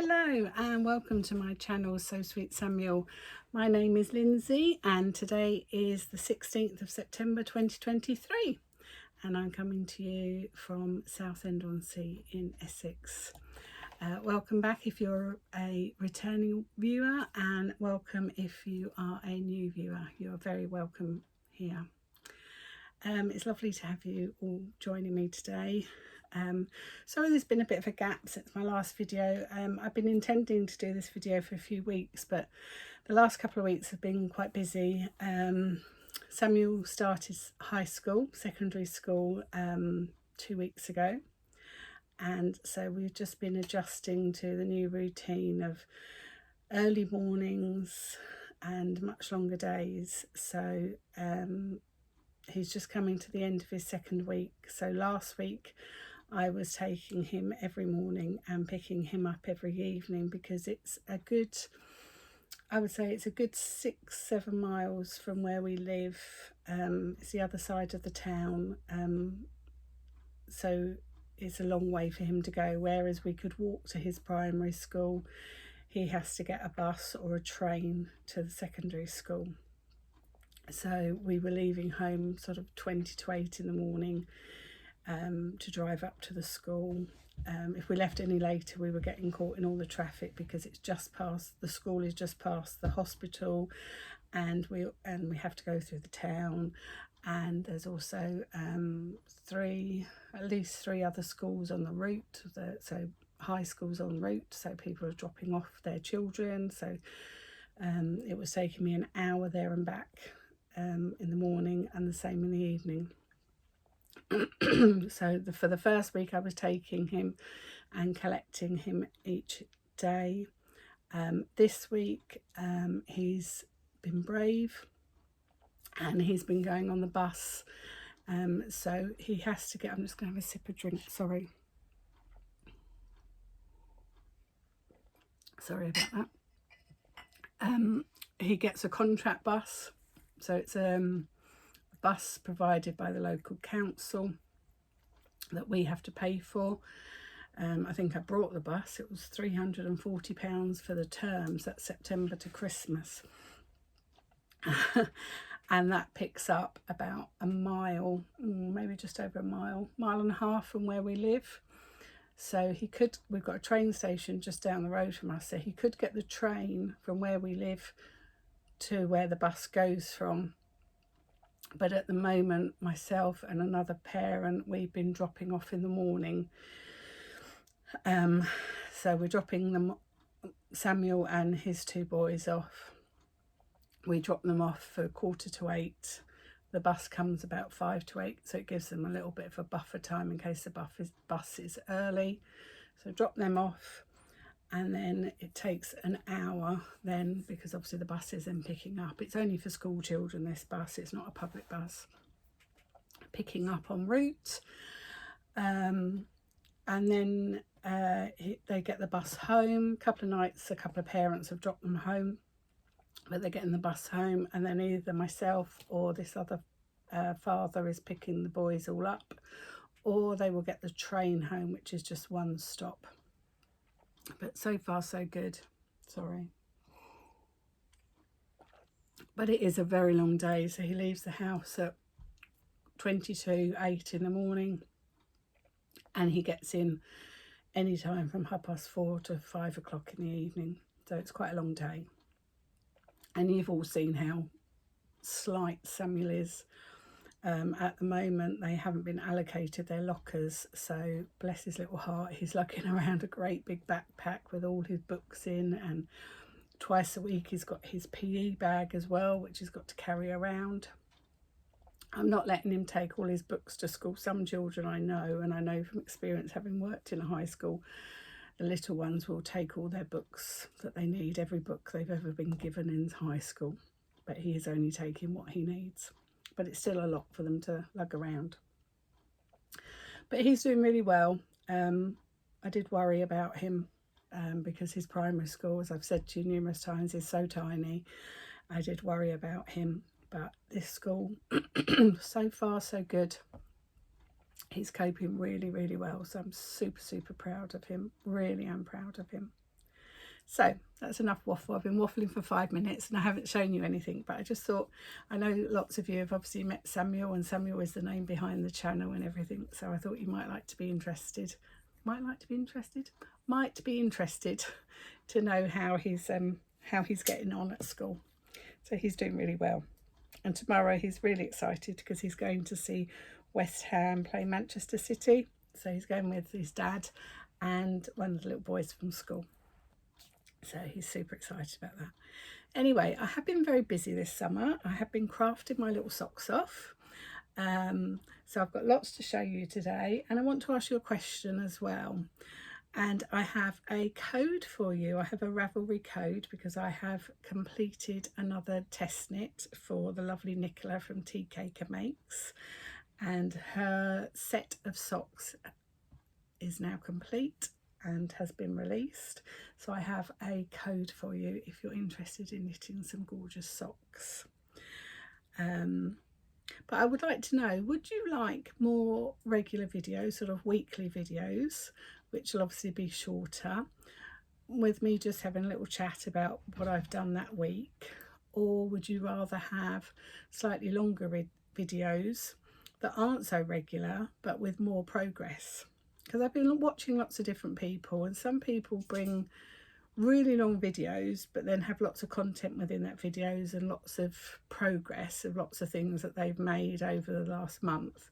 Hello and welcome to my channel So Sweet Samuel. My name is Lindsay and today is the 16th of September 2023 and I'm coming to you from Southend-on-Sea in Essex. Welcome back if you're a returning viewer, and welcome if you are a new viewer. You're very welcome here. It's lovely to have you all joining me today. Sorry there's been a bit of a gap since my last video. I've been intending to do this video for a few weeks, but the last couple of weeks have been quite busy. Samuel started secondary school 2 weeks ago, and so we've just been adjusting to the new routine of early mornings and much longer days. So he's just coming to the end of his second week. So last week I was taking him every morning and picking him up every evening, because it's a good, I would say it's a good 6-7 miles from where we live. It's the other side of the town, so it's a long way for him to go, whereas we could walk to his primary school. He has to get a bus or a train to the secondary school. So we were leaving home sort of 20 to 8 in the morning to drive up to the school. If we left any later, we were getting caught in all the traffic, because it's just past, the school is just past the hospital, and we have to go through the town, and there's also at least three other schools on the route, so high schools en route, so people are dropping off their children. So it was taking me an hour there and back in the morning, and the same in the evening. So for the first week I was taking him and collecting him each day. This week he's been brave and he's been going on the bus, so he has to get, I'm just going to have a sip of drink, sorry about that. He gets a contract bus, so it's a bus provided by the local council that we have to pay for. I think I brought the bus, it was £340 for the terms, that's September to Christmas. And that picks up about a mile, maybe just over a mile and a half from where we live. So we've got a train station just down the road from us, so he could get the train from where we live to where the bus goes from. But at the moment, myself and another parent, we've been dropping off in the morning. So we're dropping Samuel and his two boys off. We drop them off for 7:45. The bus comes about 7:55 to 8, so it gives them a little bit of a buffer time in case the bus is early. So drop them off, and then it takes an hour then, because obviously the bus is then picking up. It's only for school children, this bus, it's not a public bus. Picking up en route, and then they get the bus home. A couple of nights, a couple of parents have dropped them home, but they're getting the bus home, and then either myself or this other father is picking the boys all up, or they will get the train home, which is just one stop. But so far so good, sorry. But it is a very long day, so he leaves the house at 8 in the morning, and he gets in any time from 4:30 to 5 o'clock in the evening. So it's quite a long day. And you've all seen how slight Samuel is. At the moment they haven't been allocated their lockers, so bless his little heart, he's lugging around a great big backpack with all his books in, and twice a week he's got his PE bag as well, which he's got to carry around. I'm not letting him take all his books to school. Some children I know, and I know from experience having worked in a high school, the little ones will take all their books that they need, every book they've ever been given in high school, but he is only taking what he needs. But it's still a lot for them to lug around. But he's doing really well. I did worry about him because his primary school, as I've said to you numerous times, is so tiny. I did worry about him, but this school, so far so good. He's coping really, really well. So I'm super, super proud of him. Really am proud of him. So that's enough waffle. I've been waffling for 5 minutes and I haven't shown you anything, but I just thought, I know lots of you have obviously met Samuel, and Samuel is the name behind the channel and everything, so I thought you might like to be interested. Might be interested to know how he's getting on at school. So he's doing really well. And tomorrow he's really excited because he's going to see West Ham play Manchester City. So he's going with his dad and one of the little boys from school. So he's super excited about that. Anyway, I have been very busy this summer. I have been crafting my little socks off. So I've got lots to show you today, and I want to ask you a question as well. And I have a code for you. I have a Ravelry code because I have completed another test knit for the lovely Nicola from Tea Caker Makes, and her set of socks is now complete and has been released. So I have a code for you if you're interested in knitting some gorgeous socks. But I would like to know, would you like more regular videos, sort of weekly videos, which will obviously be shorter, with me just having a little chat about what I've done that week? Or would you rather have slightly longer videos that aren't so regular but with more progress? Because I've been watching lots of different people, and some people bring really long videos but then have lots of content within that videos and lots of progress of lots of things that they've made over the last month.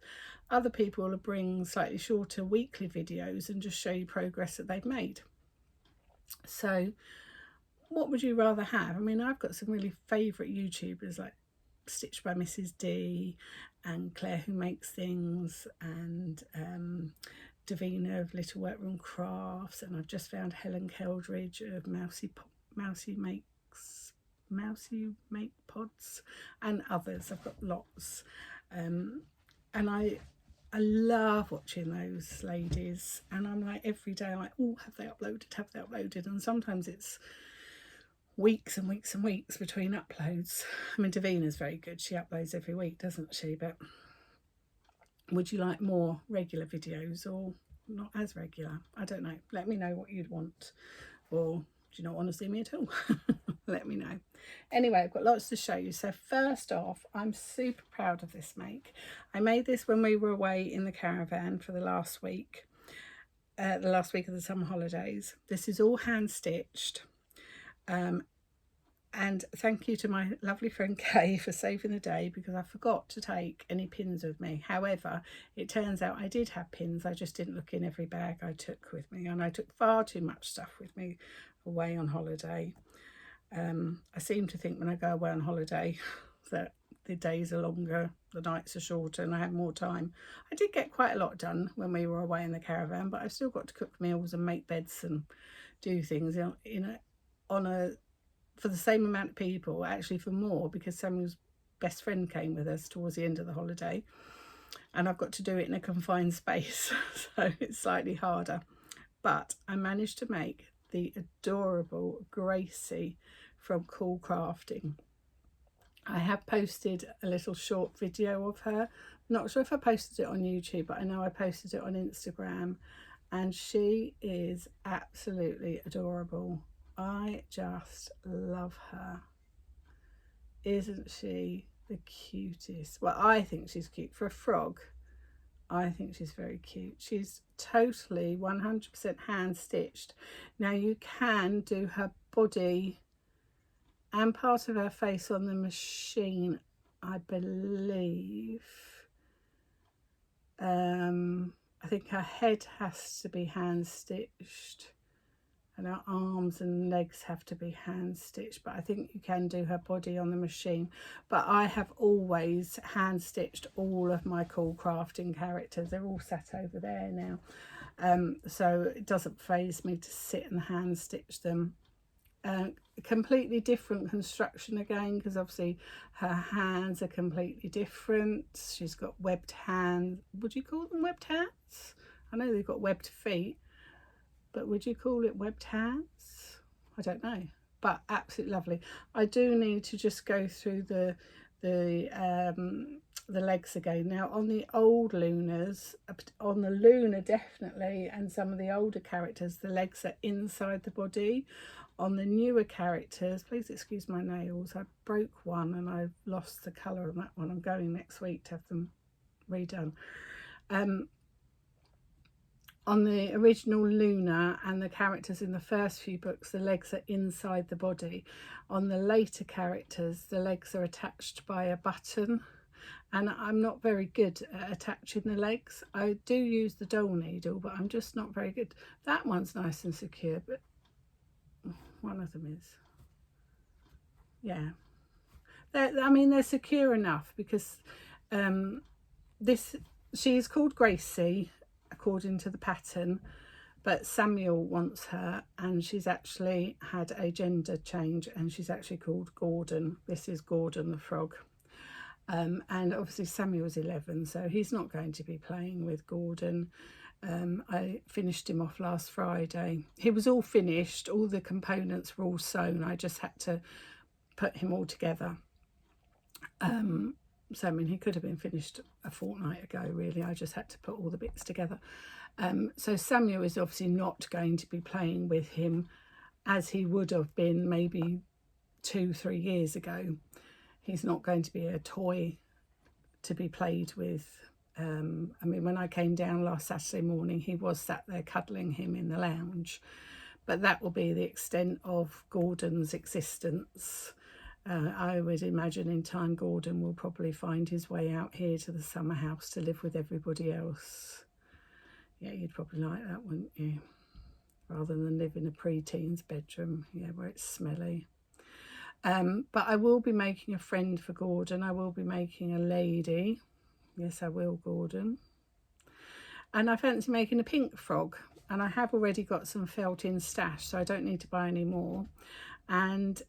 Other people will bring slightly shorter weekly videos and just show you progress that they've made. So what would you rather have? I mean, I've got some really favourite YouTubers like Stitched by Mrs. D and Claire Who Makes Things, and Davina of Little Workroom Crafts, and I've just found Helen Keldridge of Mousy Make Pods, and others. I've got lots, and I love watching those ladies, and I'm like, every day I'm like, oh, have they uploaded? And sometimes it's weeks and weeks and weeks between uploads. I mean, Davina's very good, she uploads every week, doesn't she? But would you like more regular videos or not as regular? I don't know. Let me know what you'd want. Or do you not want to see me at all? Let me know. Anyway, I've got lots to show you. So first off, I'm super proud of this make. I made this when we were away in the caravan for the last week of the summer holidays. This is all hand stitched. And thank you to my lovely friend Kay for saving the day, because I forgot to take any pins with me. However, it turns out I did have pins. I just didn't look in every bag I took with me, and I took far too much stuff with me away on holiday. I seem to think when I go away on holiday that the days are longer, the nights are shorter, and I have more time. I did get quite a lot done when we were away in the caravan, but I've still got to cook meals and make beds and do things for the same amount of people, actually for more, because Samuel's best friend came with us towards the end of the holiday, and I've got to do it in a confined space, so it's slightly harder. But I managed to make the adorable Gracie from Cool Crafting. I have posted a little short video of her. Not sure if I posted it on YouTube, but I know I posted it on Instagram, and she is absolutely adorable. I just love her. Isn't she the cutest? Well, I think she's cute for a frog. I think she's very cute. She's totally 100% hand stitched. Now you can do her body and part of her face on the machine, I believe. I think her head has to be hand stitched, and her arms and legs have to be hand stitched, but I think you can do her body on the machine. But I have always hand stitched all of my Cool Crafting characters. They're all sat over there now, so it doesn't faze me to sit and hand stitch them. Completely different construction again, because obviously her hands are completely different. She's got webbed hands. Would you call them webbed hands? I know they've got webbed feet, but would you call it webbed hands? I don't know, but absolutely lovely. I do need to just go through the the legs again. Now on the old Lunas, on the Luna definitely, and some of the older characters, the legs are inside the body. On the newer characters, please excuse my nails, I broke one and I've lost the colour on that one. I'm going next week to have them redone. On the original Luna and the characters in the first few books, the legs are inside the body. On the later characters, the legs are attached by a button, and I'm not very good at attaching the legs. I do use the doll needle, but I'm just not very good. That one's nice and secure, but one of them is. Yeah. I mean, they're secure enough because she is called Gracie according to the pattern, but Samuel wants her, and she's actually had a gender change and she's actually called Gordon. This is Gordon the frog. And obviously Samuel's 11, so he's not going to be playing with Gordon. I finished him off last Friday. He was all finished, all the components were all sewn. I just had to put him all together. So I mean, he could have been finished a fortnight ago really. I just had to put all the bits together. So Samuel is obviously not going to be playing with him as he would have been maybe 2-3 years ago. He's not going to be a toy to be played with. I mean, when I came down last Saturday morning, he was sat there cuddling him in the lounge, but that will be the extent of Gordon's existence. I would imagine in time Gordon will probably find his way out here to the summer house to live with everybody else. Yeah, you'd probably like that, wouldn't you? Rather than live in a pre-teens bedroom, yeah, where it's smelly. But I will be making a friend for Gordon. I will be making a lady. Yes, I will, Gordon. And I fancy making a pink frog. And I have already got some felt in stash, so I don't need to buy any more. And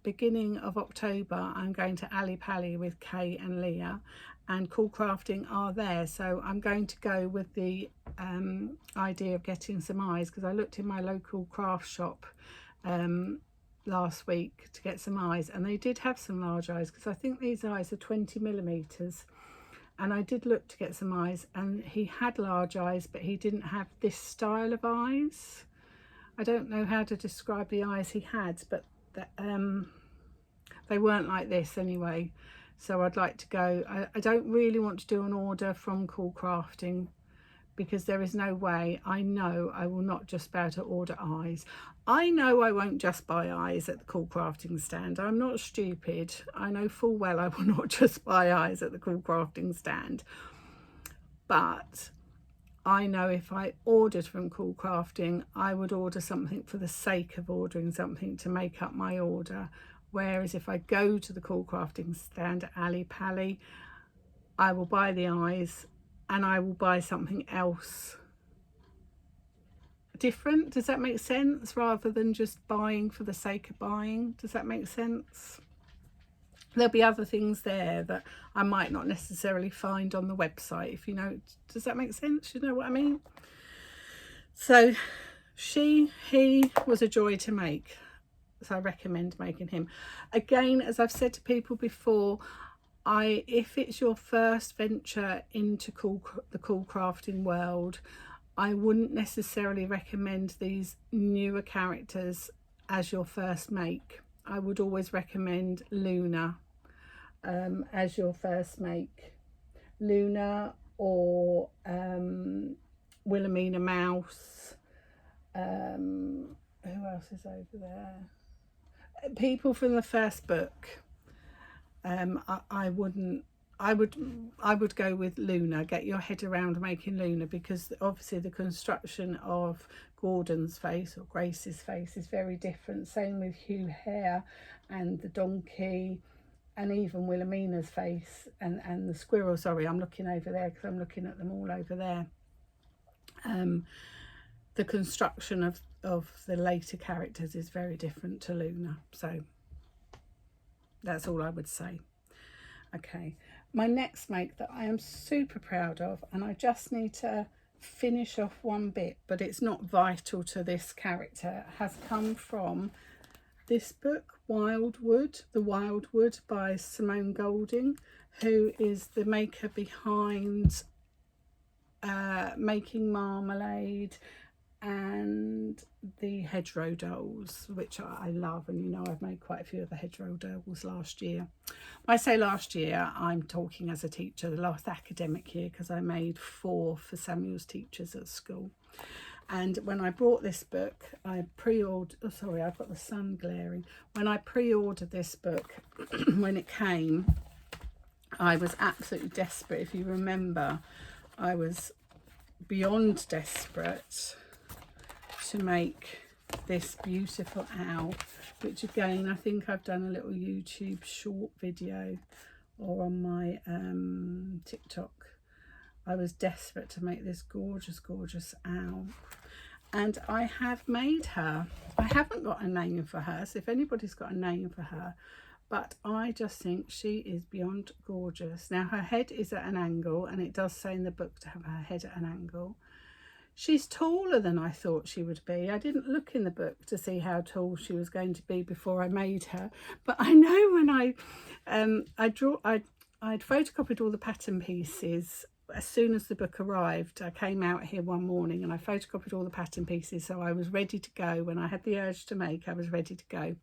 beginning of October, I'm going to Ali Pali with Kay and Leah, and Cool Crafting are there. So I'm going to go with the idea of getting some eyes, because I looked in my local craft shop last week to get some eyes, and they did have some large eyes, because I think these eyes are 20mm. And I did look to get some eyes, and he had large eyes, but he didn't have this style of eyes. I don't know how to describe the eyes he had, but they weren't like this anyway. So I'd like to go. I don't really want to do an order from Cool Crafting, because there is no way. I know I will not just be able to order eyes. I know I won't just buy eyes at the Cool Crafting stand. I'm not stupid. I know full well I will not just buy eyes at the Cool Crafting stand. But I know if I ordered from Cool Crafting, I would order something for the sake of ordering something to make up my order. Whereas if I go to the Cool Crafting stand at Ali Pali, I will buy the eyes and I will buy something else different. Does that make sense? Rather than just buying for the sake of buying. Does that make sense? There'll be other things there that I might not necessarily find on the website, if you know. Does that make sense? You know what I mean? So he was a joy to make, so I recommend making him. Again, as I've said to people before, if it's your first venture into the cool crafting world, I wouldn't necessarily recommend these newer characters as your first make. I would always recommend Luna as your first make. Luna or Wilhelmina Mouse. Who else is over there? People from the first book. I would go with Luna. Get your head around making Luna, because obviously the construction of Gordon's face or Grace's face is very different. Same with Hugh hair and the donkey, and even Wilhelmina's face and the squirrel. Sorry, I'm looking over there because I'm looking at them all over there. The construction of the later characters is very different to Luna. So that's all I would say. Okay, my next make that I am super proud of, and I just need to finish off one bit, but it's not vital to this character, has come from this book, Wildwood, The Wildwood by Simone Golding, who is the maker behind Making Marmalade and the Hedgerow dolls, which I love, and you know I've made quite a few of the Hedgerow dolls last year. When I say last year, I'm talking as a teacher, the last academic year, because I made 4 for Samuel's teachers at school. And when I bought this book, I pre-ordered, oh sorry, I've got the sun glaring. When I pre-ordered this book, when it came, I was absolutely desperate. If you remember, I was beyond desperate to make this beautiful owl, which again, I think I've done a little YouTube short video or on my TikTok. I was desperate to make this gorgeous, gorgeous owl. And I have made her. I haven't got a name for her, so if anybody's got a name for her, but I just think she is beyond gorgeous. Now, her head is at an angle, and it does say in the book to have her head at an angle. She's taller than I thought she would be. I didn't look in the book to see how tall she was going to be before I made her. But I know when I'd photocopied all the pattern pieces as soon as the book arrived. I came out here one morning and I photocopied all the pattern pieces, so I was ready to go. When I had the urge to make, I was ready to go.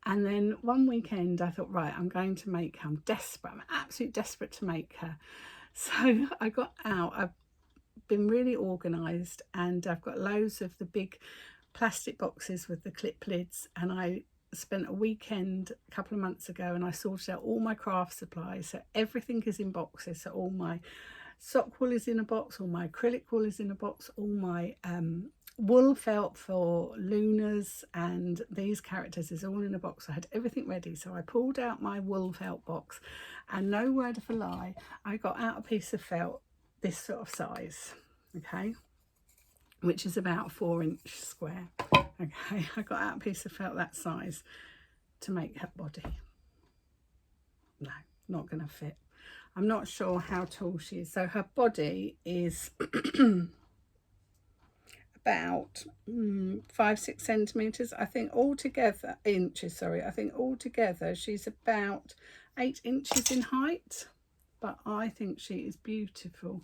And then one weekend I thought, right, I'm going to make her. I'm desperate. I'm absolutely desperate to make her. So I got out. I've been really organised, and I've got loads of the big plastic boxes with the clip lids, and I spent a weekend a couple of months ago and I sorted out all my craft supplies. So everything is in boxes. So all my sock wool is in a box, all my acrylic wool is in a box, all my wool felt for Luna's and these characters is all in a box. I had everything ready, so I pulled out my wool felt box, and no word of a lie, I got out a piece of felt this sort of size, okay, which is about 4-inch square. Okay, I got out a piece of felt that size to make her body. No, not going to fit. I'm not sure how tall she is. So her body is about 5-6 centimeters, I think altogether, inches, sorry, I think altogether she's about 8 inches in height. But I think she is beautiful.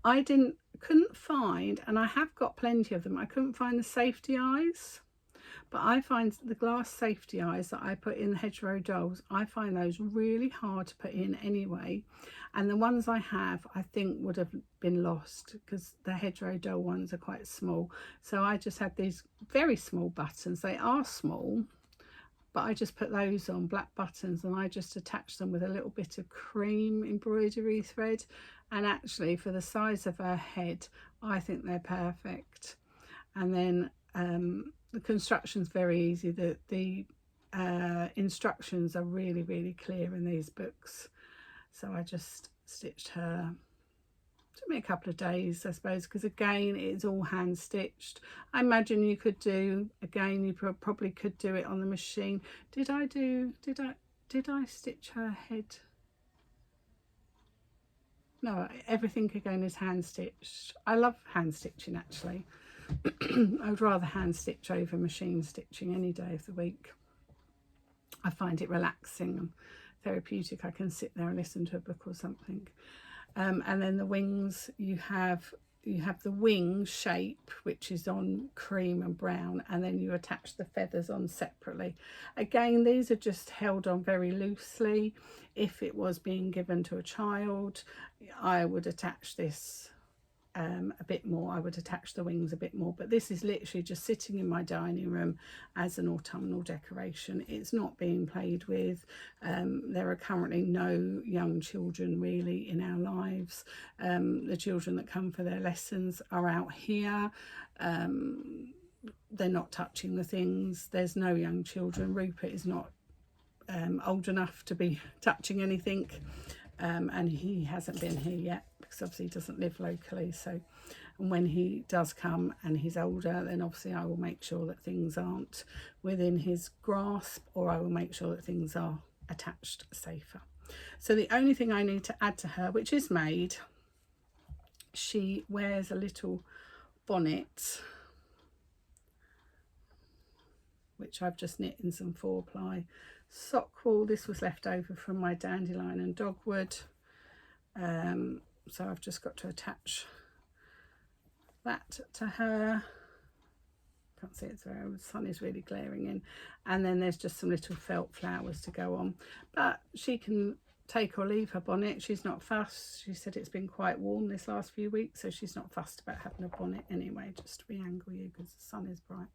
I couldn't find, and I have got plenty of them, I couldn't find the safety eyes, but I find the glass safety eyes that I put in the Hedgerow dolls, I find those really hard to put in anyway. And the ones I have, I think would have been lost because the Hedgerow doll ones are quite small. So I just had these very small buttons. They are small, but I just put those on, black buttons, and I just attached them with a little bit of cream embroidery thread. And actually, for the size of her head, I think they're perfect. And then the construction's very easy. The instructions are really, really clear in these books. So I just stitched her. Took me a couple of days, I suppose, because again, it's all hand stitched. I imagine you could do, again, you probably could do it on the machine. Did I stitch her head? No, everything again is hand stitched. I love hand stitching actually. I would rather hand stitch over machine stitching any day of the week. I find it relaxing and therapeutic. I can sit there and listen to a book or something. And then the wings, you have the wing shape, which is on cream and brown, and then you attach the feathers on separately. Again, these are just held on very loosely. If it was being given to a child, I would attach this a bit more. I would attach the wings a bit more, but this is literally just sitting in my dining room as an autumnal decoration. It's not being played with. There are currently no young children really in our lives. The children that come for their lessons are out here. They're not touching the things. There's no young children. Rupert is not old enough to be touching anything, and he hasn't been here yet because obviously he doesn't live locally. So, and when he does come and he's older, then obviously I will make sure that things aren't within his grasp, or I will make sure that things are attached safer. So the only thing I need to add to her, which is made, she wears a little bonnet which I've just knit in some 4-ply sock wool. This was left over from my dandelion and dogwood, so I've just got to attach that to her. Can't see it, so the sun is really glaring in. And then there's just some little felt flowers to go on, but she can take or leave her bonnet. She's not fussed. She said it's been quite warm this last few weeks, so she's not fussed about having a bonnet anyway, just to re-angle you because the sun is bright.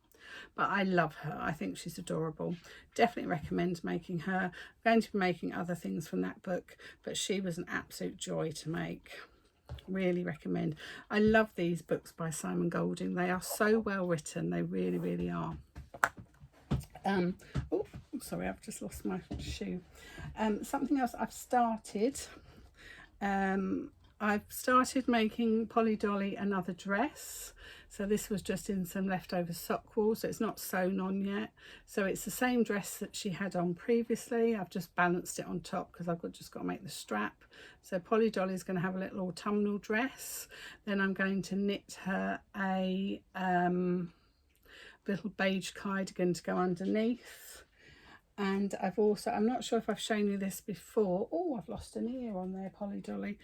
But I love her. I think she's adorable. Definitely recommend making her. I'm going to be making other things from that book, but she was an absolute joy to make. Really recommend. I love these books by Simon Golding. They are so well written. They really, really are. Oh, sorry, I've just lost my shoe. Something else I've started. I've started making Polly Dolly another dress. So this was just in some leftover sock wool, so it's not sewn on yet. So it's the same dress that she had on previously. I've just balanced it on top because I've just got to make the strap. So Polly Dolly is going to have a little autumnal dress. Then I'm going to knit her a little beige cardigan to go underneath. And I've also, I'm not sure if I've shown you this before. Oh, I've lost an ear on there, Polly Dolly.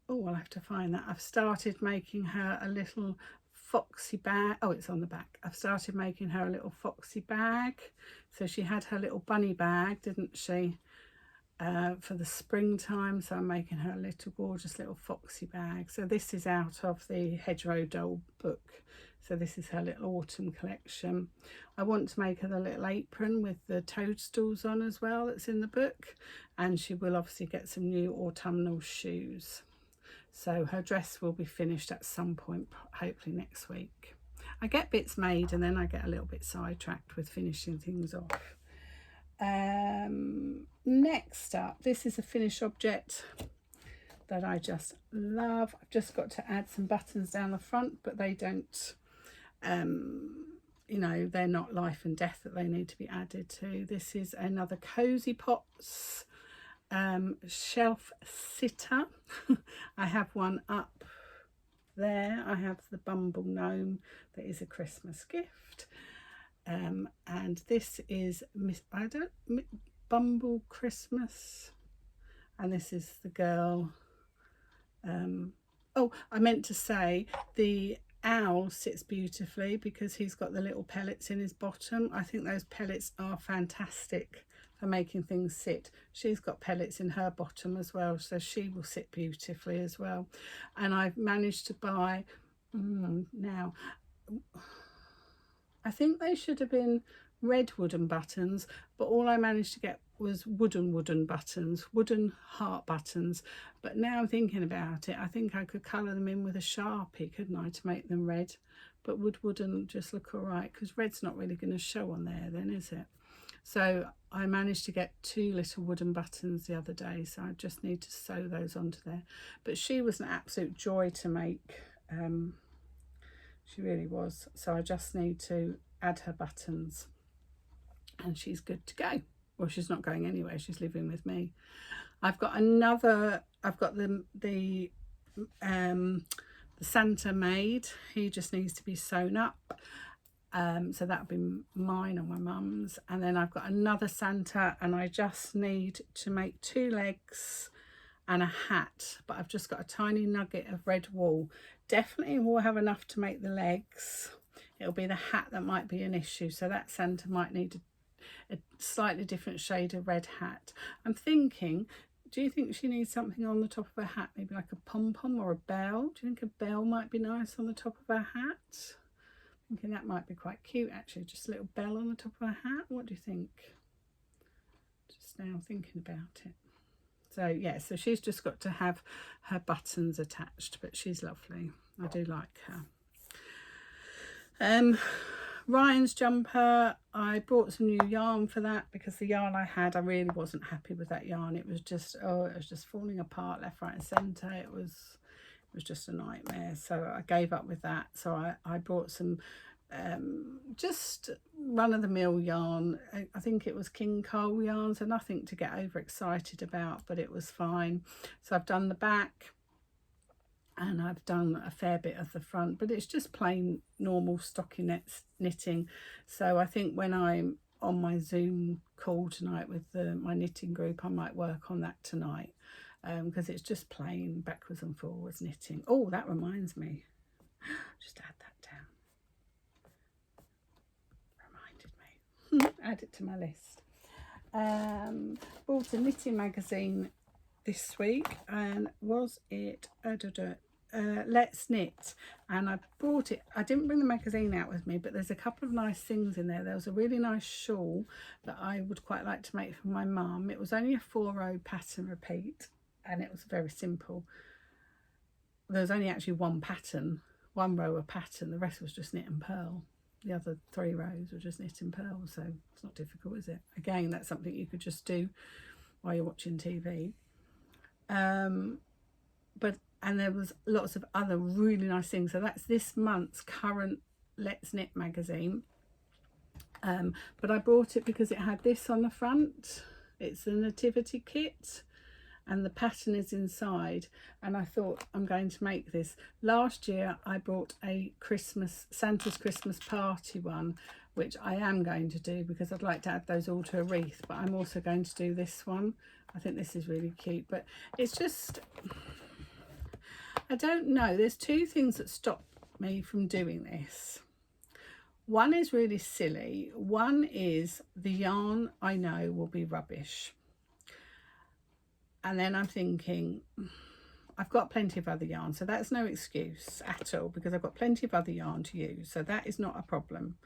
Oh, I'll have to find that. I've started making her a little foxy bag. Oh, it's on the back. I've started making her a little foxy bag. So she had her little bunny bag, didn't she, for the springtime. So I'm making her a little gorgeous little foxy bag. So this is out of the Hedgerow Doll book. So this is her little autumn collection. I want to make her the little apron with the toadstools on as well that's in the book. And she will obviously get some new autumnal shoes. So her dress will be finished at some point, hopefully next week. I get bits made and then I get a little bit sidetracked with finishing things off. Next up, this is a finished object that I just love. I've just got to add some buttons down the front, but they don't, you know, they're not life and death that they need to be added to. This is another Cozy Pots shelf sitter. I have one up there. I have the Bumble Gnome that is a Christmas gift, and this is Bumble Christmas, and this is the girl. Oh, I meant to say the owl sits beautifully because he's got the little pellets in his bottom. I think those pellets are fantastic for making things sit. She's got pellets in her bottom as well, so she will sit beautifully as well. And I've managed to buy now, I think they should have been red wooden buttons, but all I managed to get was wooden buttons, wooden heart buttons. But now I'm thinking about it, I think I could colour them in with a Sharpie, couldn't I, to make them red? But would wooden just look all right? Because red's not really going to show on there then, is it? So I managed to get 2 little wooden buttons the other day, so I just need to sew those onto there. But she was an absolute joy to make. She really was. So I just need to add her buttons and she's good to go. Well, she's not going anywhere, she's living with me. I've got another, I've got the Santa made. He just needs to be sewn up. So that'll be mine or my mum's. And then I've got another Santa and I just need to make 2 legs and a hat, but I've just got a tiny nugget of red wool. Definitely will have enough to make the legs. It'll be the hat that might be an issue, so that Santa might need a slightly different shade of red hat. I'm thinking, do you think she needs something on the top of her hat, maybe like a pom-pom or a bell? Do you think a bell might be nice on the top of her hat? Thinking that might be quite cute actually, just a little bell on the top of her hat. What do you think? Just now thinking about it. So yeah, so she's just got to have her buttons attached, but she's lovely. I do like her. Ryan's jumper, I bought some new yarn for that because the yarn I had, I really wasn't happy with that yarn. It was just, oh, it was just falling apart left, right and centre. It was just a nightmare, so I gave up with that. So I bought some just run-of-the-mill yarn. I think it was King Cole yarn, so nothing to get overexcited about, but it was fine. So I've done the back and I've done a fair bit of the front, but it's just plain normal stockinette knitting. So I think when I'm on my Zoom call tonight with my knitting group, I might work on that tonight, because it's just plain backwards and forwards knitting. Oh, that reminds me, just add that down. Reminded me. Add it to my list. Bought a knitting magazine this week, and was it Let's Knit, and I bought it. I didn't bring the magazine out with me, but there's a couple of nice things in there. There was a really nice shawl that I would quite like to make for my mum. It was only a 4-row pattern repeat, and it was very simple. There was only actually one row of pattern. The rest was just knit and purl. The other 3 rows were just knit and purl, so it's not difficult, is it? Again, that's something you could just do while you're watching TV. And there was lots of other really nice things. So that's this month's current Let's Knit magazine. But I bought it because it had this on the front. It's the nativity kit, and the pattern is inside, and I thought, I'm going to make this. Last year I bought a Santa's Christmas party one, which I am going to do because I'd like to add those all to a wreath, but I'm also going to do this one. I think this is really cute, but it's just, I don't know, there's 2 things that stop me from doing this. One is really silly. One is the yarn I know will be rubbish. And then I'm thinking, I've got plenty of other yarn, so that's no excuse at all, because I've got plenty of other yarn to use, so that is not a problem.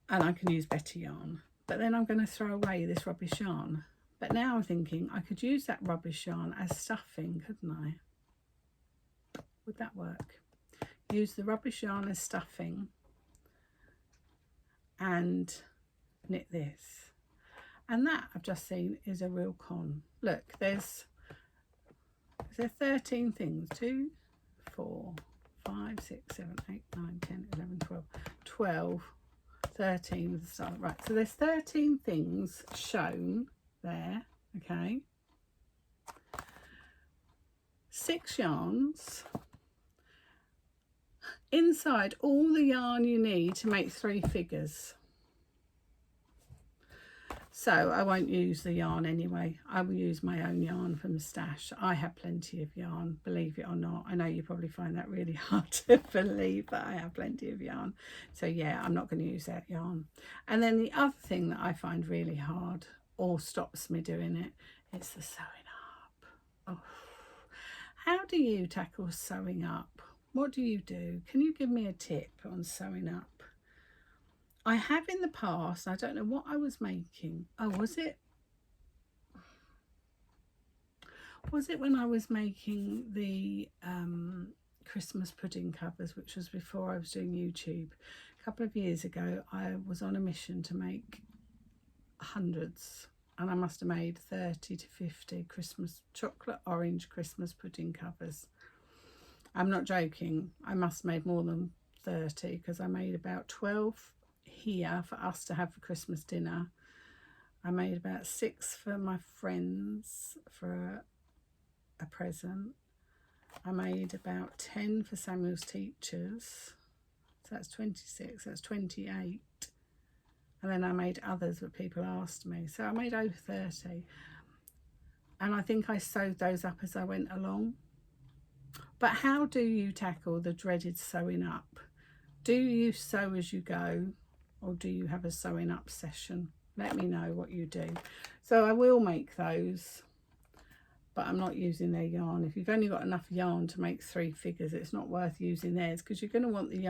And I can use better yarn. But then I'm going to throw away this rubbish yarn. But now I'm thinking I could use that rubbish yarn as stuffing, couldn't I? Would that work? Use the rubbish yarn as stuffing and knit this. And that, I've just seen, is a real con. Look, is there 13 things? 2, 4, 5, 6, 7, 8, 9, 10, 11, 12, 13 with the star. Right, so there's 13 things shown there, okay. 6 yarns. Inside, all the yarn you need to make 3 figures. So I won't use the yarn anyway. I will use my own yarn from the stash. I have plenty of yarn, believe it or not. I know you probably find that really hard to believe, that I have plenty of yarn. So yeah, I'm not going to use that yarn. And then the other thing that I find really hard, or stops me doing it, is the sewing up. Oh. How do you tackle sewing up? What do you do? Can you give me a tip on sewing up? I have in the past. I don't know what I was making. Oh, was it when I was making the Christmas pudding covers, which was before I was doing YouTube? A couple of years ago, I was on a mission to make hundreds, and I must have made 30 to 50 chocolate orange Christmas pudding covers. I'm not joking. I must have made more than 30, because I made about 12 here for us to have for Christmas dinner. I made about 6 for my friends for a present. I made about 10 for Samuel's teachers, so that's 26, that's 28. And then I made others that people asked me, so I made over 30. And I think I sewed those up as I went along. But how do you tackle the dreaded sewing up? Do you sew as you go, or do you have a sewing up session? Let me know what you do. So I will make those, but I'm not using their yarn. If you've only got enough yarn to make 3 figures, it's not worth using theirs, because you're going to want the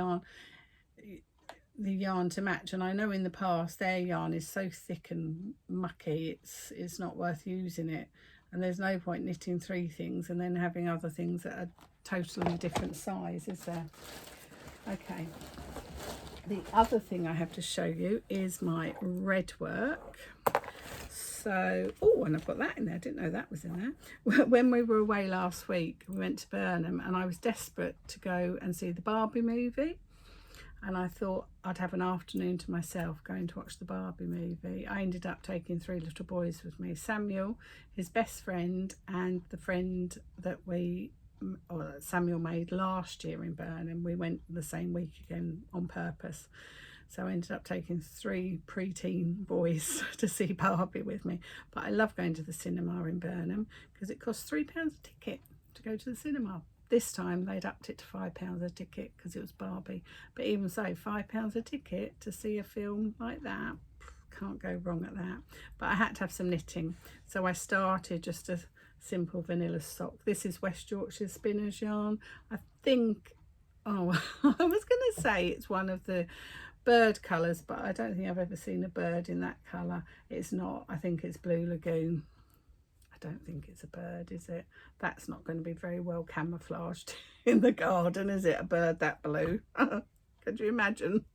yarn to match. And I know in the past their yarn is so thick and mucky, it's not worth using it. And there's no point knitting 3 things and then having other things that are totally different size, is there? Okay. The other thing I have to show you is my red work. So, oh, and I've got that in there. I didn't know that was in there. When we were away last week, we went to Burnham, and I was desperate to go and see the Barbie movie. and I thought I'd have an afternoon to myself going to watch the Barbie movie. I ended up taking 3 little boys with me: Samuel, his best friend, and the friend that Samuel made last year in Burnham. We went the same week again on purpose. So I ended up taking 3 preteen boys to see Barbie with me. But I love going to the cinema in Burnham because it costs £3 a ticket to go to the cinema. This time they'd upped it to £5 a ticket because it was Barbie. But even so, £5 a ticket to see a film like that, can't go wrong at that. But I had to have some knitting. So I started just a simple vanilla sock. This is West Yorkshire Spinners yarn. I think, I was going to say it's one of the bird colours, but I don't think I've ever seen a bird in that colour. It's not. I think it's Blue Lagoon. I don't think it's a bird, is it? That's not going to be very well camouflaged in the garden, is it? A bird that blue. Could you imagine?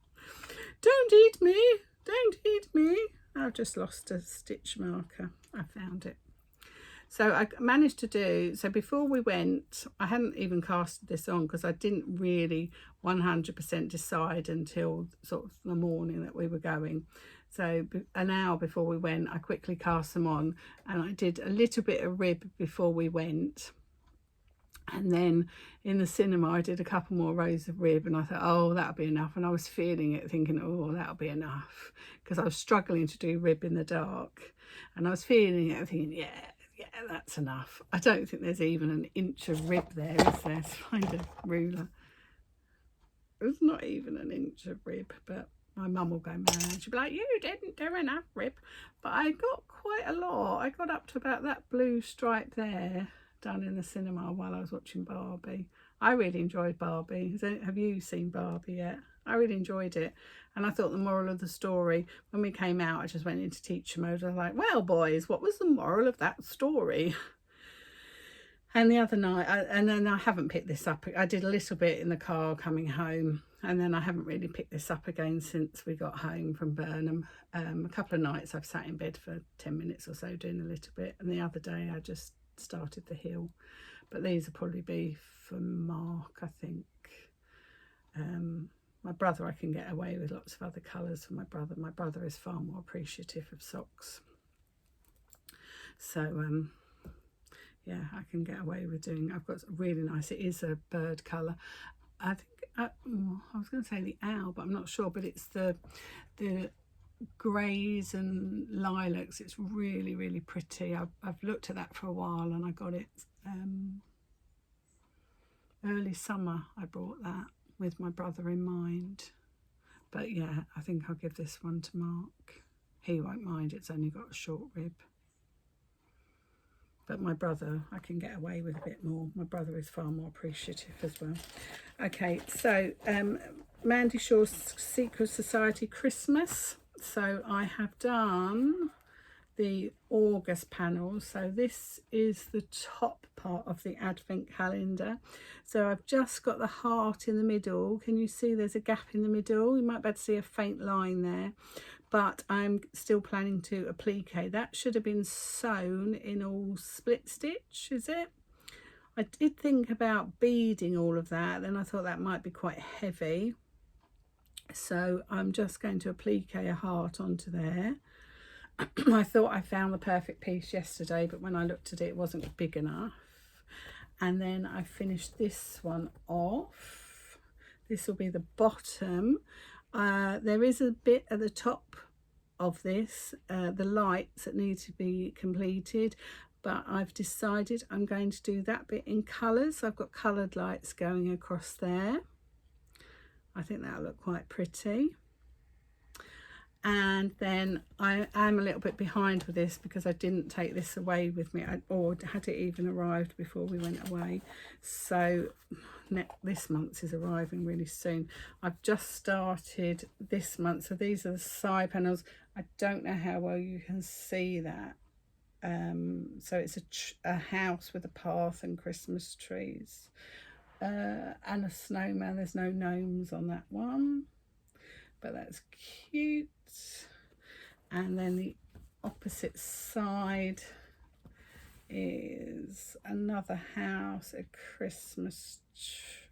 Don't eat me, don't eat me. I've just lost a stitch marker. I found it. So I managed to do, so before we went, I hadn't even casted this on because I didn't really 100% decide until sort of the morning that we were going. So an hour before we went, I quickly cast them on, and I did a little bit of rib before we went. And then in the cinema, I did a couple more rows of rib, and I thought, oh, that'll be enough. And I was feeling it, thinking, oh, that'll be enough, because I was struggling to do rib in the dark. And I was feeling it, thinking, yeah, that's enough. I don't think there's even an inch of rib there, is there? Let's find a ruler. There's not even an inch of rib, but my mum will go mad. She'll be like, you didn't do enough rib. But I got quite a lot. I got up to about that blue stripe there, done in the cinema while I was watching Barbie. I really enjoyed Barbie. Have you seen Barbie yet? I really enjoyed it. And I thought the moral of the story, when we came out, I just went into teacher mode. I was like, well, boys, what was the moral of that story? And the other night, and then I haven't picked this up. I did a little bit in the car coming home, and then I haven't really picked this up again since we got home from Burnham. A couple of nights I've sat in bed for 10 minutes or so doing a little bit, and the other day I just started the hill. But these will probably be for Mark, I think. My brother, I can get away with lots of other colours for my brother. My brother is far more appreciative of socks. So, yeah, I can get away with doing. I've got really nice. It is a bird colour. I think I was going to say the owl, but I'm not sure. But it's the greys and lilacs. It's really, really pretty. I've looked at that for a while, and I got it early summer. I bought that with my brother in mind. But yeah, I think I'll give this one to Mark. He won't mind. It's only got a short rib. But my brother, I can get away with a bit more. My brother is far more appreciative as well. Okay, so Mandy Shaw's Secret Society Christmas. So I have done the August panel. So this is the top part of the Advent calendar. So I've just got the heart in the middle. Can you see there's a gap in the middle? You might be able to see a faint line there. But I'm still planning to applique. That should have been sewn in all split stitch, is it? I did think about beading all of that, then I thought that might be quite heavy. So I'm just going to applique a heart onto there. I thought I found the perfect piece yesterday, but when I looked at it, it wasn't big enough. And then I finished this one off. This will be the bottom. There is a bit at the top of this, the lights that need to be completed, but I've decided I'm going to do that bit in colours. So I've got coloured lights going across there. I think that'll look quite pretty. And then I am a little bit behind with this because I didn't take this away with me, or had it even arrived before we went away. So this month's is arriving really soon. I've just started this month. So these are the side panels. I don't know how well you can see that. So it's a house with a path and Christmas trees and a snowman. There's no gnomes on that one, but that's cute. And then the opposite side is another house, a Christmas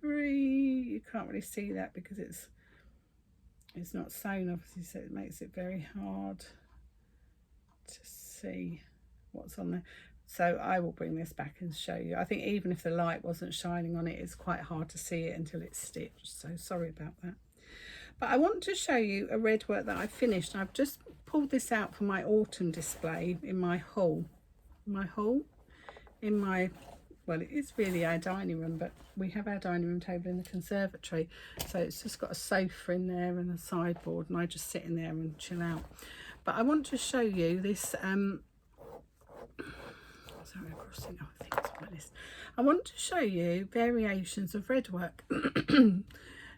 tree. You can't really see that because it's It's not sewn obviously, so it makes it very hard to see what's on there. So I will bring this back and show you. I think even if the light wasn't shining on it, it's quite hard to see it until it's stitched, so sorry about that. But I want to show you a red work that I finished. I've just pulled this out for my autumn display in my hall. Well, it is really our dining room, but we have our dining room table in the conservatory, so it's just got a sofa in there and a sideboard, and I just sit in there and chill out. But I want to show you this sorry, I'm crossing off things on my list. I want to show you variations of red work.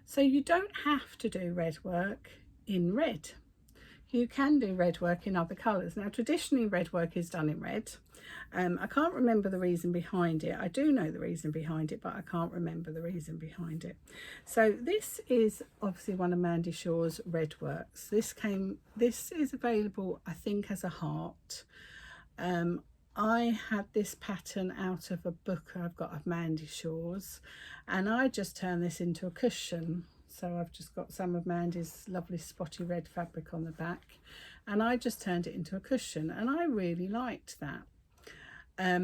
So you don't have to do red work in red. You can do red work in other colours. Now traditionally red work is done in red. I can't remember the reason behind it. I do know the reason behind it, but I can't remember the reason behind it. So this is obviously one of Mandy Shaw's red works. This is available, I think, as a heart. I had this pattern out of a book I've got of Mandy Shaw's, and I just turned this into a cushion. So I've just got some of Mandy's lovely spotty red fabric on the back, and I just turned it into a cushion, and I really liked that. I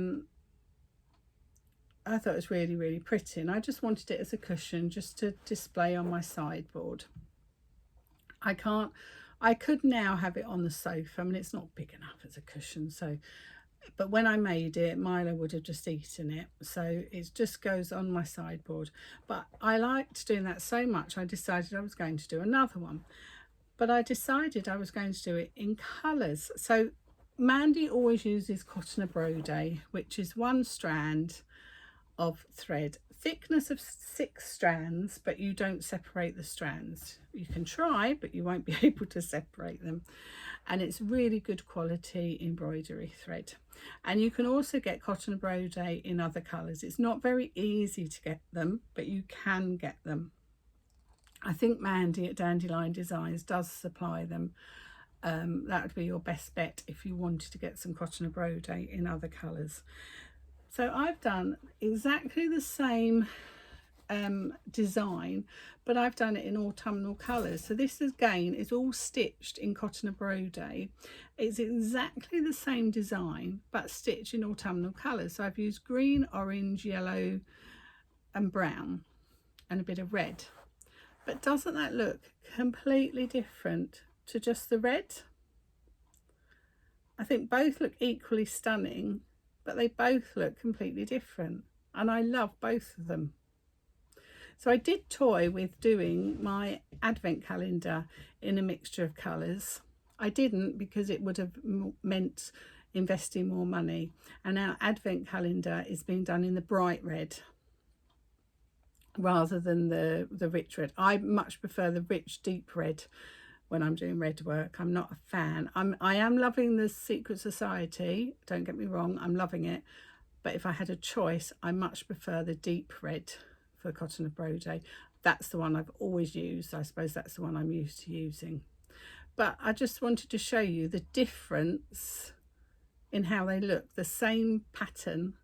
thought it was really, really pretty, and I just wanted it as a cushion just to display on my sideboard. I could now have it on the sofa. I mean, it's not big enough as a cushion, so, but when I made it, Milo would have just eaten it, so it just goes on my sideboard. But I liked doing that so much, I decided I was going to do another one, but I decided I was going to do it in colours. So Mandy always uses cotton brode, which is 1 strand of thread, thickness of 6 strands, but you don't separate the strands. You can try, but you won't be able to separate them. And it's really good quality embroidery thread. And you can also get cotton brode in other colours. It's not very easy to get them, but you can get them. I think Mandy at Dandelion Designs does supply them. That would be your best bet if you wanted to get some cotton brode in other colours. So I've done exactly the same design, but I've done it in autumnal colours. So this again is all stitched in cotton brode. It's exactly the same design but stitched in autumnal colours. So I've used green, orange, yellow and brown and a bit of red. But doesn't that look completely different to just the red? I think both look equally stunning, but they both look completely different, and I love both of them. So I did toy with doing my advent calendar in a mixture of colours. I didn't, because it would have meant investing more money, and our advent calendar is being done in the bright red rather than the rich red. I much prefer the rich deep red when I'm doing red work. I'm not a fan. I am loving the Secret Society, don't get me wrong, I'm loving it, but if I had a choice, I much prefer the deep red for cotton brode. That's the one I've always used. I suppose that's the one I'm used to using. But I just wanted to show you the difference in how they look. The same pattern,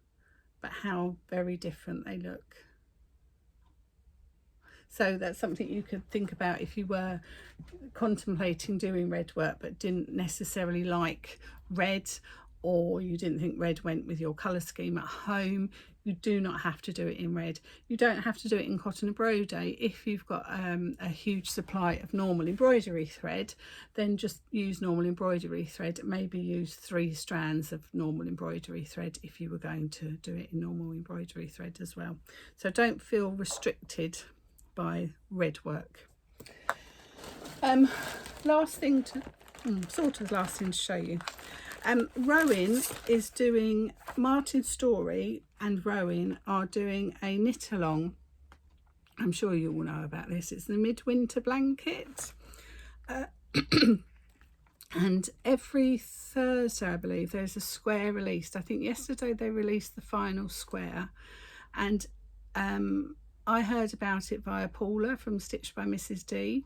but how very different they look. So that's something you could think about if you were contemplating doing red work but didn't necessarily like red, or you didn't think red went with your colour scheme at home. You do not have to do it in red. You don't have to do it in cotton brode. If you've got a huge supply of normal embroidery thread, then just use normal embroidery thread. Maybe use 3 strands of normal embroidery thread if you were going to do it in normal embroidery thread as well. So don't feel restricted by red work. Last thing to show you. Rowan is doing, Martin Story and Rowan are doing a knit along. I'm sure you all know about this. It's the midwinter blanket. And every Thursday, I believe, there's a square released. I think yesterday they released the final square, and I heard about it via Paula from Stitched by Mrs D,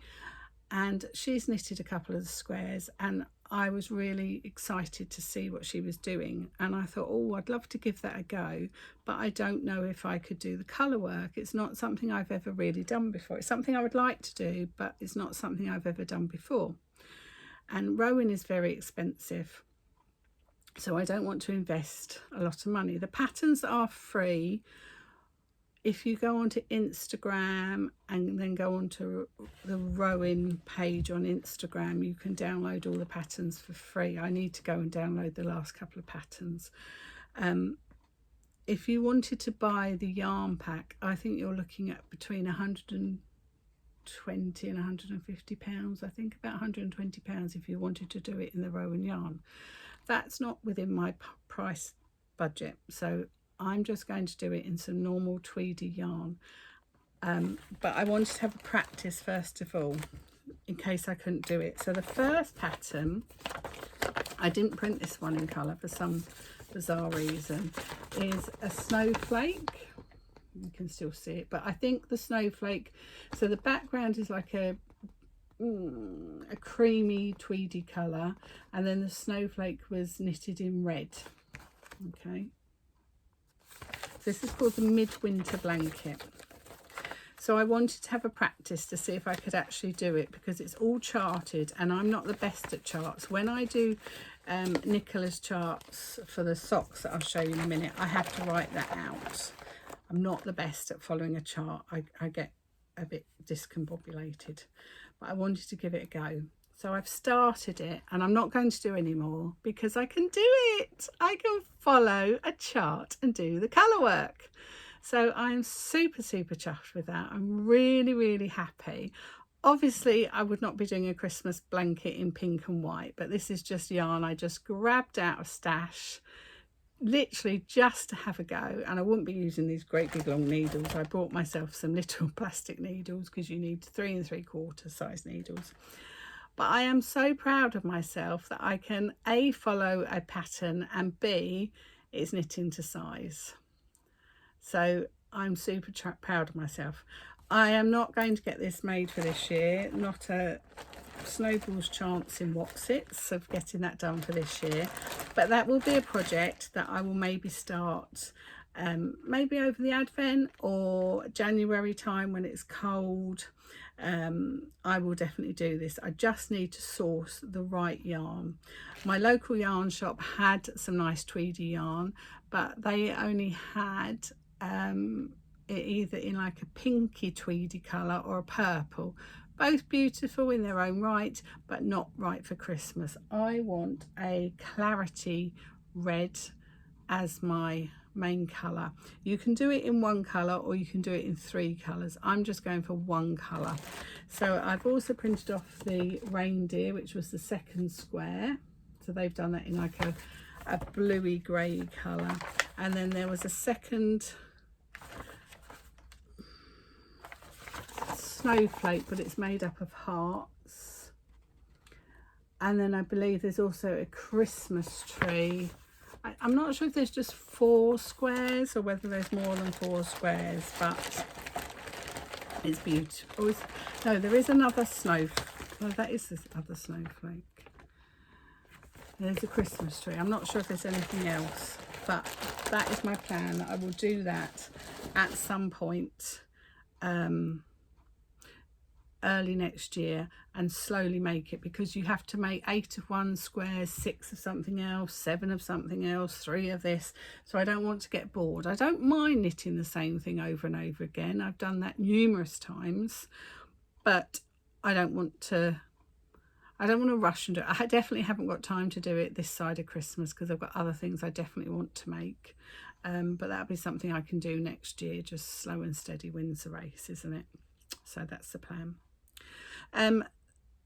and she's knitted a couple of the squares, and I was really excited to see what she was doing, and I thought, oh, I'd love to give that a go, but I don't know if I could do the colour work. It's not something I've ever really done before. It's something I would like to do, but it's not something I've ever done before. And Rowan is very expensive, so I don't want to invest a lot of money. The patterns are free. If you go onto Instagram and then go onto the Rowan page on Instagram, you can download all the patterns for free. I need to go and download the last couple of patterns. If you wanted to buy the yarn pack, I think you're looking at between 120 and 150 pounds. I think about 120 pounds if you wanted to do it in the Rowan yarn. That's not within my price budget, so I'm just going to do it in some normal tweedy yarn. But I wanted to have a practice first of all, in case I couldn't do it. So the first pattern, I didn't print this one in colour for some bizarre reason, is a snowflake. You can still see it, but I think the snowflake, so the background is like a creamy tweedy colour, and then the snowflake was knitted in red. Okay. This is called the Midwinter blanket. So I wanted to have a practice to see if I could actually do it, because it's all charted and I'm not the best at charts. When I do Nicola's charts for the socks that I'll show you in a minute, I have to write that out. I'm not the best at following a chart. I get a bit discombobulated, but I wanted to give it a go. So I've started it, and I'm not going to do any more because I can do it. I can follow a chart and do the colour work. So I'm super chuffed with that. I'm really happy. Obviously, I would not be doing a Christmas blanket in pink and white, but this is just yarn I just grabbed out of stash, literally just to have a go. And I wouldn't be using these great big long needles. I bought myself some little plastic needles because you need 3 3/4 size needles. But I am so proud of myself that I can A, follow a pattern, and B, it's knitting to size. So I'm super proud of myself. I am not going to get this made for this year, not a snowball's chance in Wotsits of getting that done for this year, but that will be a project that I will maybe start maybe over the Advent or January time when it's cold. I will definitely do this. I just need to source the right yarn. My local yarn shop had some nice tweedy yarn, but they only had it either in like a pinky tweedy colour or a purple. Both beautiful in their own right, but not right for Christmas. I want a clarity red as my main colour. You can do it in one colour or you can do it in 3 colours. I'm just going for one colour. So I've also printed off the reindeer, which was the second square. So they've done that in like a bluey grey colour. And then there was a second snowflake, but it's made up of hearts. And then I believe there's also a Christmas tree. I'm not sure if there's just 4 squares or whether there's more than 4 squares, but it's beautiful. No, there is another snowflake. Oh, that is this other snowflake. There's a Christmas tree. I'm not sure if there's anything else, but that is my plan. I will do that at some point early next year and slowly make it, because you have to make 8 of one square, 6 of something else, 7 of something else, 3 of this. So I don't want to get bored. I don't mind knitting the same thing over and over again. I've done that numerous times, but I don't want to rush and do it. I definitely haven't got time to do it this side of Christmas because I've got other things I definitely want to make. But that'll be something I can do next year. Just slow and steady wins the race, isn't it? So that's the plan.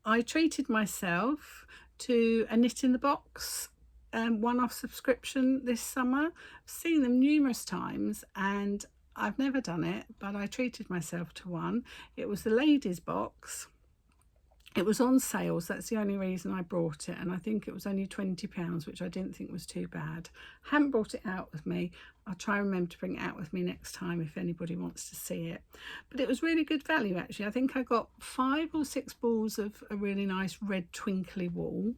I treated myself to a Knit in the Box one-off subscription this summer. I've seen them numerous times and I've never done it, but I treated myself to one. It was the ladies box. It was on sale, so that's the only reason I brought it, and I think it was only £20, which I didn't think was too bad. Haven't brought it out with me. I'll try and remember to bring it out with me next time if anybody wants to see it. But it was really good value, actually. I think I got 5 or 6 balls of a really nice red twinkly wool.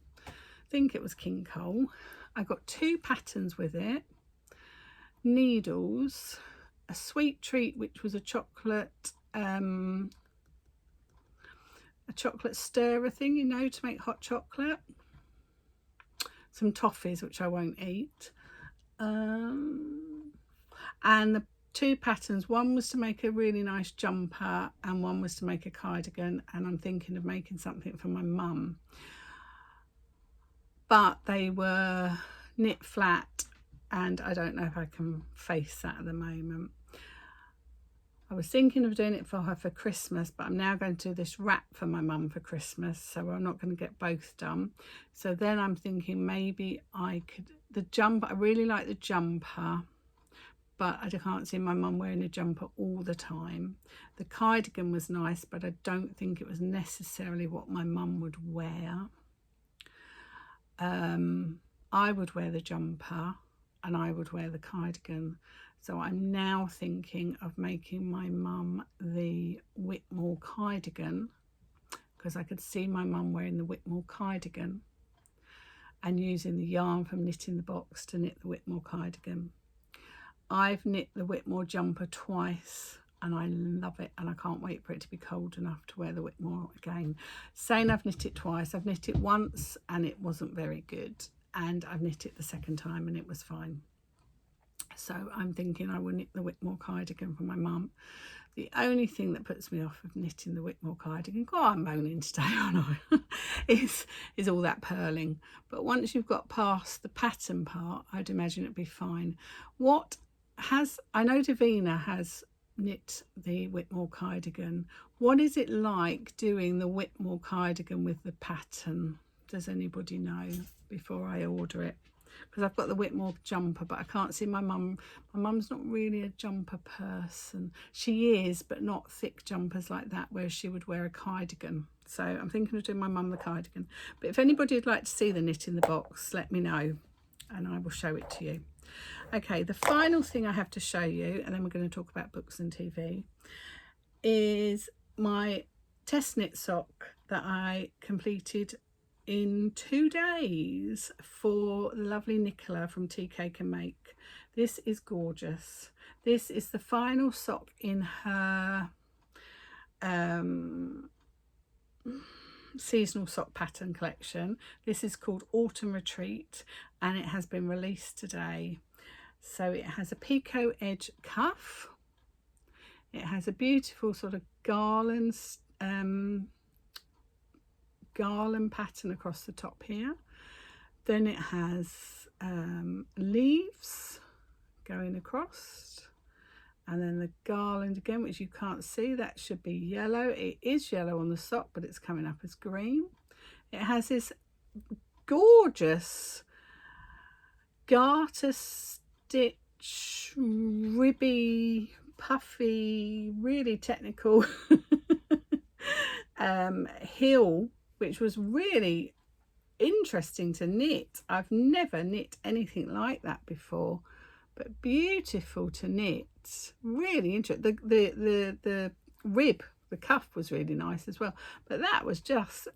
think it was King Cole. I got 2 patterns with it, needles, a sweet treat which was a chocolate stirrer thing, you know, to make hot chocolate, some toffees which I won't eat, and the 2 patterns, one was to make a really nice jumper and one was to make a cardigan, and I'm thinking of making something for my mum, but they were knit flat and I don't know if I can face that at the moment. I was thinking of doing it for her for Christmas, but I'm now going to do this wrap for my mum for Christmas, so I'm not going to get both done. So then I'm thinking maybe I could, the jumper, I really like the jumper, but I can't see my mum wearing a jumper all the time. The cardigan was nice, but I don't think it was necessarily what my mum would wear. I would wear the jumper and I would wear the cardigan. So I'm now thinking of making my mum the Whitmore cardigan, because I could see my mum wearing the Whitmore cardigan, and using the yarn from Knit in the Box to knit the Whitmore cardigan. I've knit the Whitmore jumper twice and I love it, and I can't wait for it to be cold enough to wear the Whitmore again. Saying I've knit it twice, I've knit it once and it wasn't very good, and I've knit it the second time and it was fine. So I'm thinking I will knit the Whitmore cardigan for my mum. The only thing that puts me off of knitting the Whitmore cardigan, God, I'm moaning today, aren't I? is all that purling. But once you've got past the pattern part, I'd imagine it'd be fine. I know Davina has knit the Whitmore cardigan. What is it like doing the Whitmore cardigan with the pattern? Does anybody know before I order it? Because I've got the Whitmore jumper, but I can't see my mum. My mum's not really a jumper person. She is, but not thick jumpers like that, where she would wear a cardigan. So I'm thinking of doing my mum the cardigan. But if anybody would like to see the Knit in the Box, let me know and I will show it to you. Okay, the final thing I have to show you, and then we're going to talk about books and TV, is my test knit sock that I completed in 2 days for the lovely Nicola from TK Can Make. This is gorgeous. This is the final sock in her seasonal sock pattern collection. This is called Autumn Retreat and it has been released today. So it has a picot edge cuff. It has a beautiful sort of garland pattern across the top here. Then it has leaves going across, and then the garland again, which you can't see, that should be yellow. It is yellow on the sock, but it's coming up as green. It has this gorgeous garter stitch, ribby, puffy, really technical heel, which was really interesting to knit. I've never knit anything like that before, but beautiful to knit. Really interesting. The rib, the cuff was really nice as well, but that was just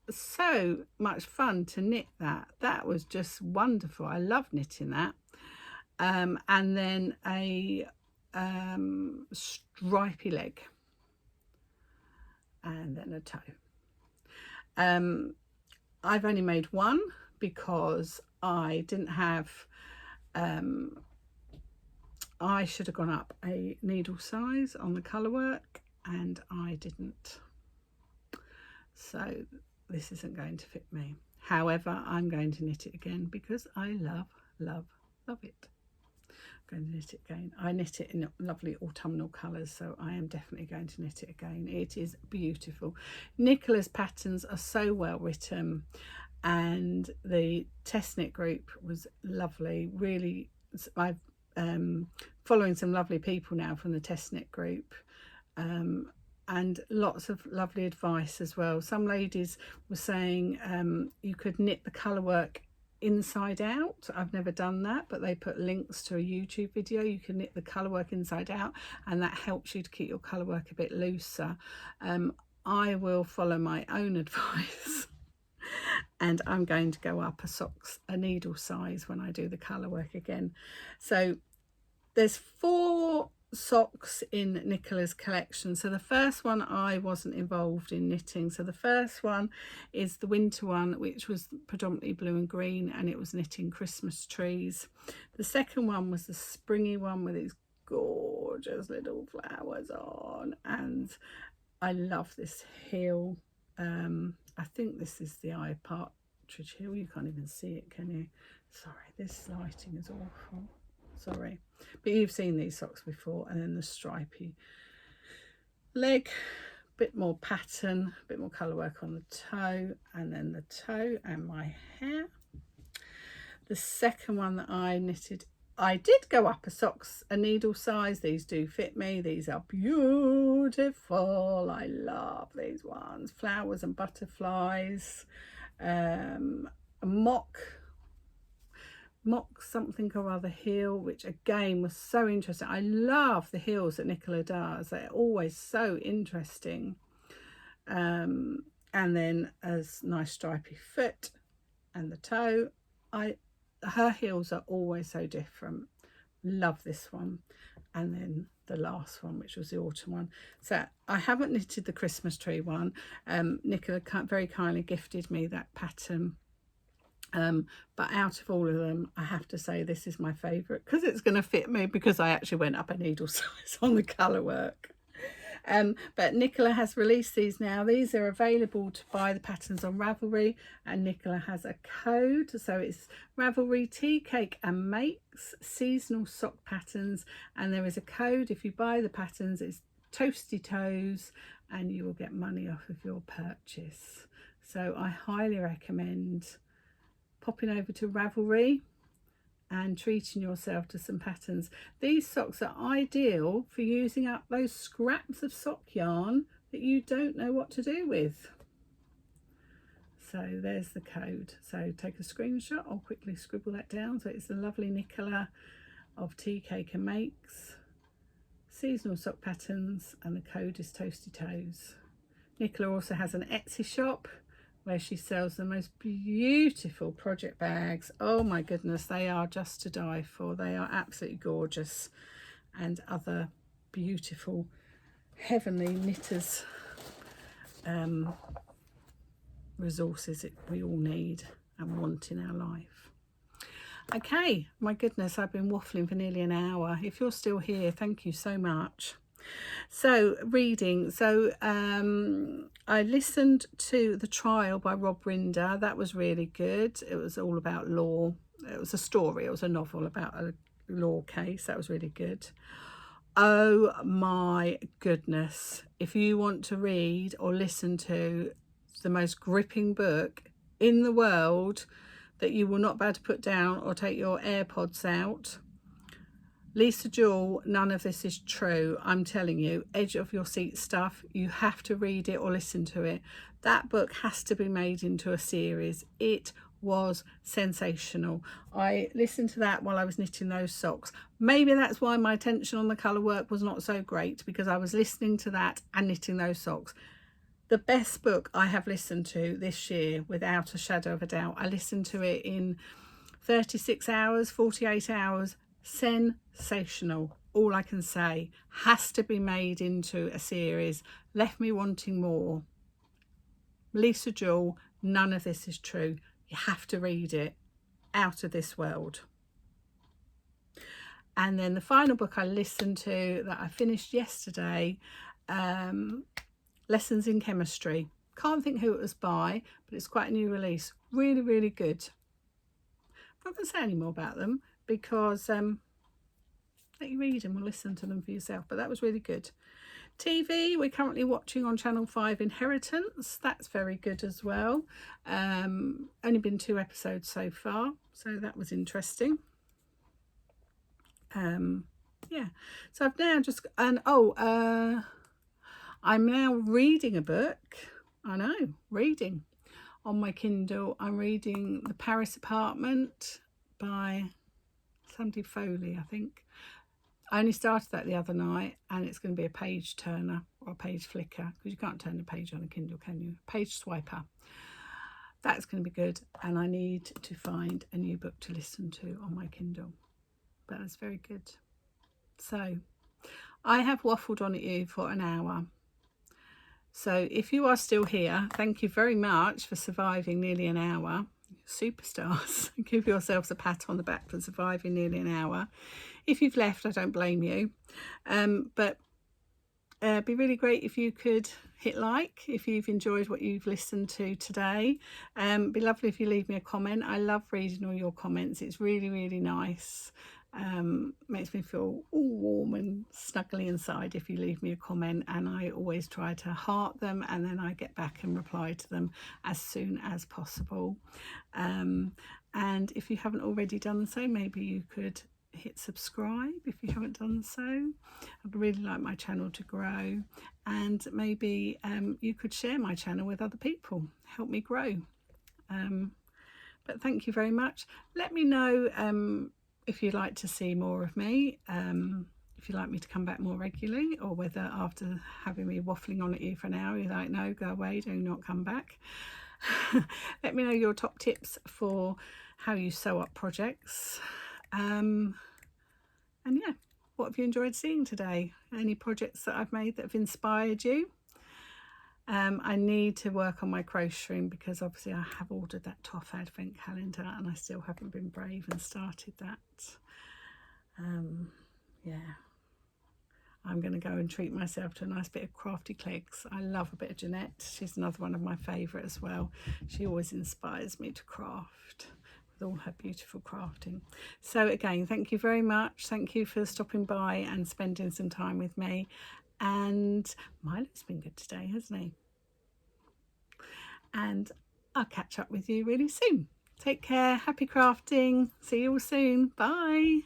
so much fun to knit. That was just wonderful. I love knitting that. And then a stripy leg, and then a toe. I've only made one because I didn't have, I should have gone up a needle size on the colour work and I didn't. So this isn't going to fit me. However, I'm going to knit it again because I love it. I'm going to knit it again. I knit it in lovely autumnal colours, so I am definitely going to knit it again. It is beautiful. Nicola's patterns are so well written and the test knit group was lovely. Really, I've following some lovely people now from the test knit group, and lots of lovely advice as well. Some ladies were saying you could knit the colour work inside out. I've never done that, but they put links to a YouTube video. You can knit the colour work inside out and that helps you to keep your colour work a bit looser. I will follow my own advice and I'm going to go up a needle size when I do the colour work again. So there's 4 socks in Nicola's collection. So the first one I wasn't involved in knitting. So the first one is the winter one, which was predominantly blue and green, and it was knitting Christmas trees. The second one was the springy one with these gorgeous little flowers on, and I love this heel. I think this is the eye partridge heel. You can't even see it, can you? Sorry, this lighting is awful. Sorry, but you've seen these socks before. And then the stripy leg, bit more pattern, a bit more colour work on the toe, and then the toe and my hair. The second one that I knitted, I did go up a needle size. These do fit me. These are beautiful. I love these ones. Flowers and butterflies. A mock something or other heel, which again was so interesting. I love the heels that Nicola does. They're always so interesting. And then a nice stripy foot and the toe. Her heels are always so different. Love this one. And then the last one, which was the autumn one. So I haven't knitted the Christmas tree one. Nicola very kindly gifted me that pattern. But out of all of them, I have to say this is my favourite because it's going to fit me, because I actually went up a needle size on the colour work. But Nicola has released these now. These are available to buy the patterns on Ravelry, and Nicola has a code. So it's Ravelry Tea Cake and Makes seasonal sock patterns, and there is a code. If you buy the patterns, it's Toasty Toes, and you will get money off of your purchase. So I highly recommend popping over to Ravelry and treating yourself to some patterns. These socks are ideal for using up those scraps of sock yarn that you don't know what to do with. So there's the code. So take a screenshot. I'll quickly scribble that down. So it's the lovely Nicola of Tea Cake and Makes seasonal sock patterns, and the code is Toasty Toes. Nicola also has an Etsy shop where she sells the most beautiful project bags. Oh my goodness, they are just to die for. They are absolutely gorgeous, and other beautiful heavenly knitters resources that we all need and want in our life. Okay, my goodness, I've been waffling for nearly an hour. If you're still here, thank you so much. So reading, I listened to The Trial by Rob Rinder. That was really good. It was all about law. It was a story, it was a novel about a law case. That was really good. Oh my goodness, if you want to read or listen to the most gripping book in the world that you will not be able to put down or take your AirPods out, Lisa Jewell, None of This Is True. I'm telling you, edge of your seat stuff. You have to read it or listen to it. That book has to be made into a series. It was sensational. I listened to that while I was knitting those socks. Maybe that's why my attention on the colour work was not so great, because I was listening to that and knitting those socks. The best book I have listened to this year, without a shadow of a doubt. I listened to it in 36 hours, 48 hours. Sensational. All I can say. Has to be made into a series. Left me wanting more. Lisa Jewell, None of This Is True. You have to read it. Out of this world. And then the final book I listened to that I finished yesterday, Lessons in Chemistry. Can't think who it was by, but it's quite a new release. Really, really good. I'm not going to say any more about them, because let you read them or listen to them for yourself, but that was really good. TV, we're currently watching on Channel 5 Inheritance. That's very good as well. Only been 2 episodes so far, so that was interesting. Yeah, so I've now just, and I'm now reading a book. I know, reading on my Kindle. I'm reading The Paris Apartment by Sandy Foley, I think. I only started that the other night, and it's going to be a page turner or a page flicker, because you can't turn a page on a Kindle, can you? Page swiper. that's going to be good. And I need to find a new book to listen to on my Kindle. But that's very good. So I have waffled on at you for an hour. So if you are still here, thank you very much for surviving nearly an hour. Superstars. Give yourselves a pat on the back for surviving nearly an hour. If you've left, I don't blame you. But it'd be really great if you could hit like if you've enjoyed what you've listened to today. It'd be lovely if you leave me a comment. I love reading all your comments. It's really, really nice. Makes me feel all warm and snuggly inside if you leave me a comment, and I always try to heart them, and then I get back and reply to them as soon as possible. And if you haven't already done so, maybe you could hit subscribe if you haven't done so. I'd really like my channel to grow, and maybe you could share my channel with other people, help me grow. But thank you very much. Let me know if you'd like to see more of me, if you'd like me to come back more regularly, or whether after having me waffling on at you for an hour you're like, no, go away, do not come back. Let me know your top tips for how you sew up projects. And yeah, what have you enjoyed seeing today? Any projects that I've made that have inspired you? I need to work on my crocheting, because obviously I have ordered that Toff advent calendar and I still haven't been brave and started that. Yeah, I'm going to go and treat myself to a nice bit of crafty clegs. I love a bit of Jeanette. She's another one of my favourite as well. She always inspires me to craft with all her beautiful crafting. So again, thank you very much. Thank you for stopping by and spending some time with me. And Milo's been good today, hasn't he? And I'll catch up with you really soon. Take care. Happy crafting. See you all soon. Bye.